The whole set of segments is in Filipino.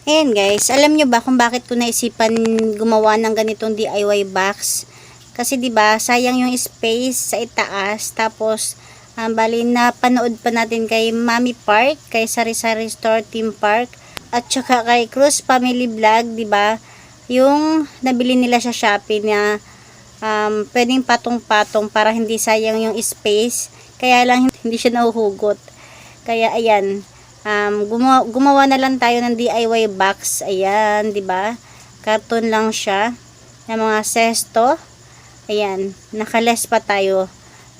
Ayan guys, alam nyo ba kung bakit ko naisipan gumawa ng ganitong DIY box? Kasi 'di ba, sayang yung space sa itaas. Tapos bali na panood pa natin kay Mami Park, kay Sari Sari Store Theme Park, at saka kay Cruz Family Vlog, 'di ba? Yung nabili nila sa Shopee na pwedeng patong-patong para hindi sayang yung space. Kaya lang hindi siya nahuhugot. Kaya ayan, gumawa na lang tayo ng DIY box. Ayan, 'di ba? Karton lang siya ng mga sesto. Ayan, nakaless pa tayo.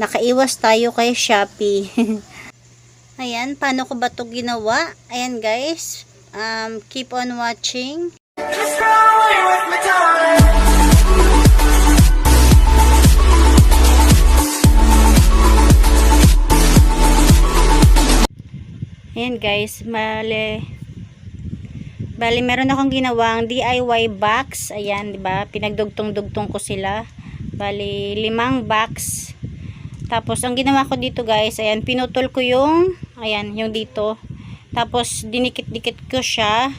Nakaiwas tayo kay Shopee. Ayan, paano ko ba 'to ginawa? Ayan guys, keep on watching. Ayan guys, bali meron akong ginawang DIY box. Ayan, 'di ba? Pinagdugtong-dugtong ko sila. Bali 5 box. Tapos ang ginawa ko dito guys, ayan, pinutol ko yung yung dito. Tapos dinikit-dikit ko siya.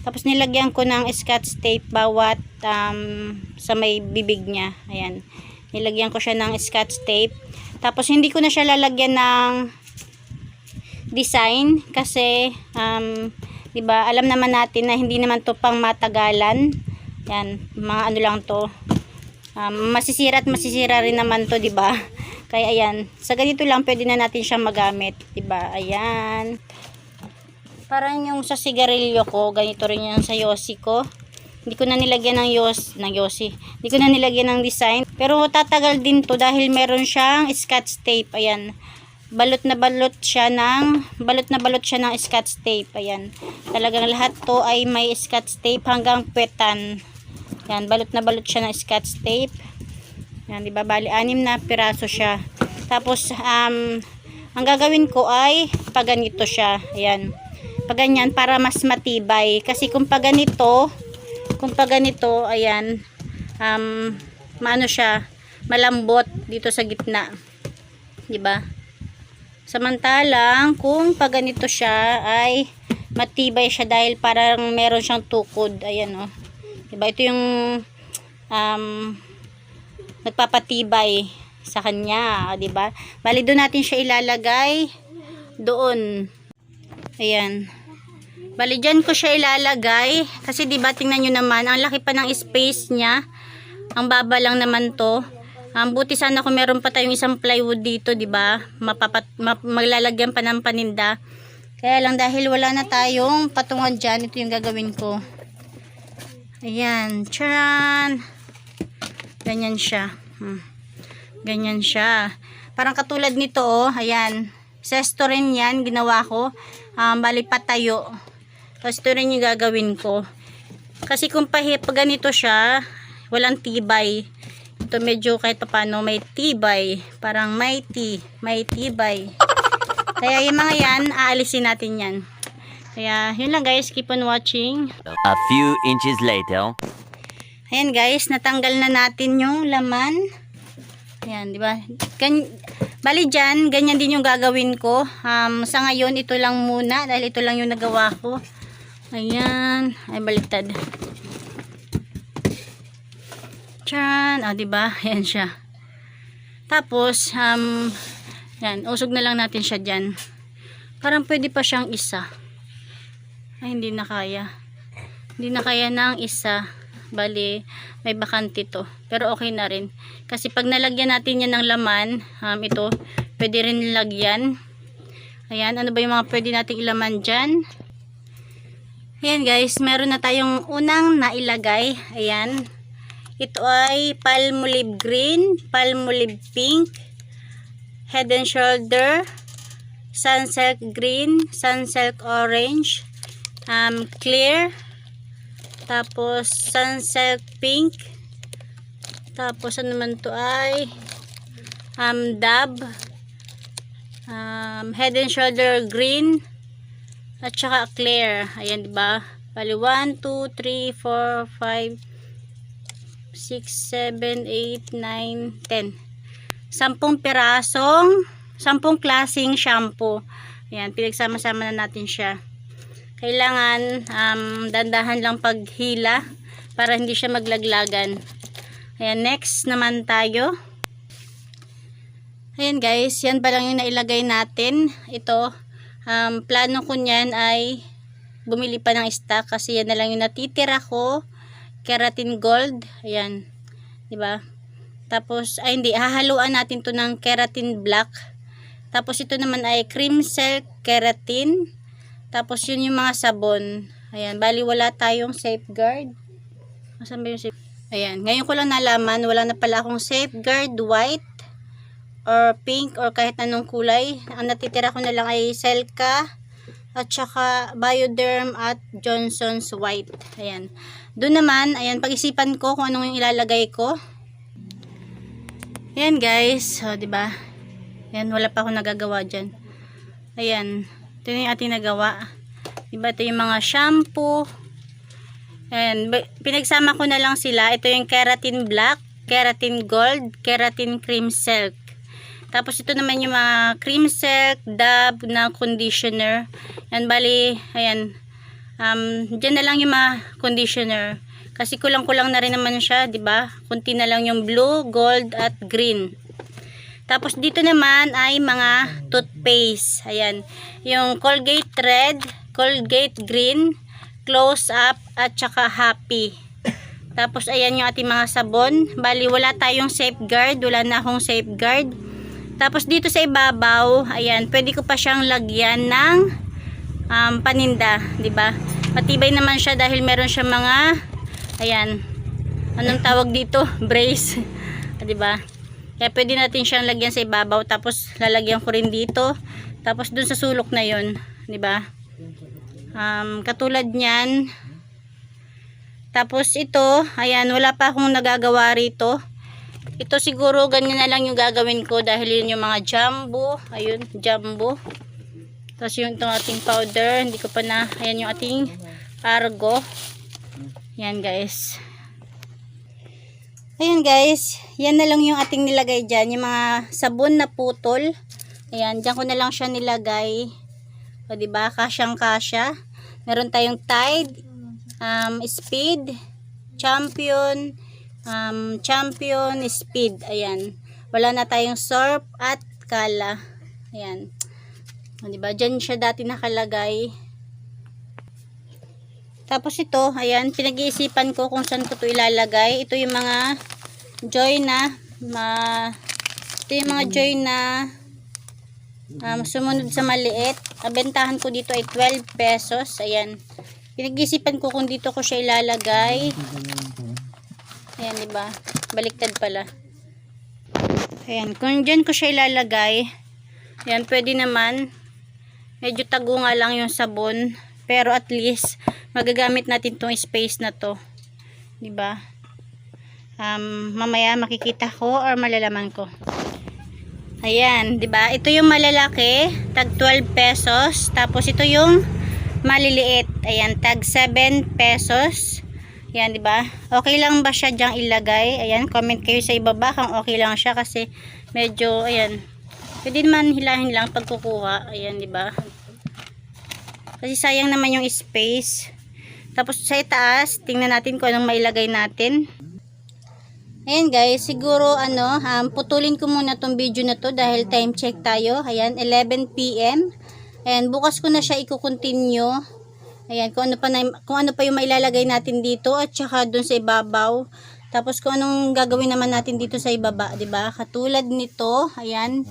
Tapos nilagyan ko ng scotch tape bawat sa may bibig niya. Ayan. Nilagyan ko siya ng scotch tape. Tapos hindi ko na siya lalagyan ng design kasi 'di ba, alam naman natin na hindi naman 'to pang matagalan. Yan, mga ano lang 'to. Masisira at masisira rin naman 'to, 'di ba? Kaya ayan, sa ganito lang pwede na natin siyang magamit, 'di ba? Ayan. Parang yung sa sigarilyo ko, ganito rin yung sa Yossi ko. Hindi ko na nilagyan ng Yossi. Hindi ko na nilagyan ng design, pero tatagal din 'to dahil meron siyang scotch tape. Ayan. Balot na balot siya ng scotch tape. Ayan, talagang lahat to ay may scotch tape hanggang petan. Yan, balot na balot siya ng scotch tape. Yan, di ba, bali 6 na piraso siya. Tapos ang gagawin ko ay paganito siya. Ayan, paganyan para mas matibay, kasi kung paganito, ayan, maano siya, malambot dito sa gitna, di ba? Samantalang kung pag ganito siya ay matibay siya dahil parang meron siyang tukod. Ayan, oh. Diba? Ito yung nagpapatibay sa kanya, diba? Bali doon natin siya ilalagay doon. Ayan. Bali dyan ko siya ilalagay kasi diba, tingnan nyo naman, ang laki pa ng space niya. Ang baba lang naman to. Buti sana kung meron pa tayong isang plywood dito, 'di ba? Maglalagyan pa ng paninda. Kaya lang dahil wala na tayong patungan diyan, ito yung gagawin ko. Ayan, charan. Ganyan siya. Ganyan siya. Parang katulad nito, oh. Ayan. Sesto rin 'yan, ginawa ko. Bali patayo. Tapos ito rin yung gagawin ko. Kasi kung pag ganito siya, walang tibay. Ito medyo kahit paano may tibay, parang may tibay. Kaya yung mga yan, aalisin natin yan. Kaya yun lang guys, keep on watching. A few inches later. Ayan guys, natanggal na natin yung laman. Ayan, di ba? Bali dyan, ganyan din yung gagawin ko. Sa ngayon, ito lang muna dahil ito lang yung nagawa ko. Ayan, ay baliktad. Tran, diba? Ayan siya. Tapos, yan, usog na lang natin siya dyan. Parang pwede pa siyang isa. Ay, hindi na kaya. Hindi na kaya ng isa. Bali, may bakante to. Pero okay na rin. Kasi pag nalagyan natin yan ng laman, ito, pwede rin lagyan. Ayan, ano ba yung mga pwede nating ilaman dyan? Ayan guys, meron na tayong unang nailagay. Ayan. Ito ay Palmolive Green, Palmolive Pink, Head and Shoulder, Sunsilk Green, Sunsilk Orange, Clear, tapos Sunsilk Pink, tapos ano naman to ay Dab, Head and Shoulder Green, at saka Clear. Ayan, diba? Bali 1, 2, 3, 4, 5, 6, 7, 8, 9, 10. 10 pirasong, 10 klaseng shampoo. Ayan, pinagsama-sama na natin siya. Kailangan dandahan lang paghila para hindi siya maglaglagan. Ayan, next naman tayo. Ayan guys, yan pa lang yung nailagay natin. Ito, plano ko niyan ay bumili pa ng stock kasi yan na lang yung natitira ko. Keratin Gold. Ayan, diba? Tapos, ay hindi, hahaluan natin to ng Keratin Black. Tapos ito naman ay Cream Silk Keratin. Tapos yun yung mga sabon. Ayan, bali wala tayong Safeguard. Asan ba yung Safeguard? Ayan, ngayon ko lang nalaman, wala na pala akong Safeguard white or pink or kahit anong kulay. Ang natitira ko na lang ay Selka at saka Bioderm at Johnson's white. Ayan. Doon naman, ayan, pag-isipan ko kung anong ilalagay ko. Ayan guys, so, diba? Ayan, wala pa akong nagagawa dyan. Ayan, ito yung ating nagawa. Diba, ito yung mga shampoo. Ayan, pinagsama ko na lang sila. Ito yung Keratin Black, Keratin Gold, Keratin Cream Silk. Tapos ito naman yung mga Cream Silk, Dove na conditioner. Ayan, bali, ayan. Dyan na lang yung mga conditioner. Kasi kulang-kulang na rin naman siya, diba? Kunti na lang yung blue, gold, at green. Tapos dito naman ay mga toothpaste. Ayan. Yung Colgate Red, Colgate Green, Close Up, at saka Happy. Tapos ayan yung ating mga sabon. Bali wala tayong Safeguard. Wala na akong Safeguard. Tapos dito sa ibabaw, ayan, pwede ko pa siyang lagyan ng paninda. Diba? Matibay naman siya dahil meron siya mga, ayan, anong tawag dito? Brace. Diba? Kaya pwede natin siyang lagyan sa ibabaw. Tapos lalagyan ko rin dito. Tapos dun sa sulok na yun. Diba? Katulad nyan. Tapos ito, ayan, wala pa akong nagagawa rito. Ito siguro ganyan na lang yung gagawin ko dahil yun yung mga jumbo. Ayun, jumbo. Tapos yung itong ating powder, hindi ko pa na, ayan yung ating argo. Ayan guys. Ayan guys, yan na lang yung ating nilagay dyan. Yung mga sabon na putol. Ayan, dyan ko na lang siya nilagay. O diba, kasyang kasya. Meron tayong Tide, Speed, Champion, Champion, Speed. Ayan. Wala na tayong Surf at Kala. Ayan. O diba, dyan siya dati nakalagay. Tapos ito, ayan, pinag-iisipan ko kung saan ko ito ilalagay. Ito yung mga Joy na, ito yung mga Joy na sumunod sa maliit. Abentahan ko dito ay 12 pesos. Ayan. Pinag-isipan ko kung dito ko siya ilalagay. Ayan, diba? Baliktad pala. Ayan. Kung dyan ko siya ilalagay, ayan, pwede naman. Medyo tago nga lang yung sabon. Pero at least, magagamit natin tong space na to. Diba? Mamaya makikita ko or malalaman ko. Ayan, 'di ba? Ito yung malalaki, tag 12 pesos. Tapos ito yung maliliit. Ayan, tag 7 pesos. Ayan, 'di ba? Okay lang ba siya diyang ilagay? Ayan, comment kayo sa ibaba kung okay lang siya kasi medyo ayan. Pwede naman hilahin lang pagkukuha. Ayan, 'di ba? Kasi sayang naman yung space. Tapos sa itaas, tingnan natin kung anong mailagay natin. Ayan guys, siguro putulin ko muna tong video na to dahil time check tayo. Ayan, 11 PM. Ayan, bukas ko na siya i-continue. Ayan, kung ano pa yung mailalagay natin dito at saka dun sa ibabaw. Tapos kung anong gagawin naman natin dito sa ibaba, 'di ba? Katulad nito, ayan.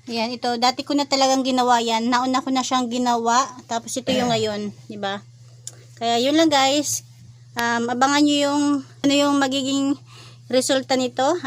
Ayan, ito dati ko na talagang ginawa 'yan. Nauna ko na siyang ginawa, tapos ito yung ngayon, 'di ba? Kaya yun lang guys. Abangan nyo yung ano yung magiging resulta nito.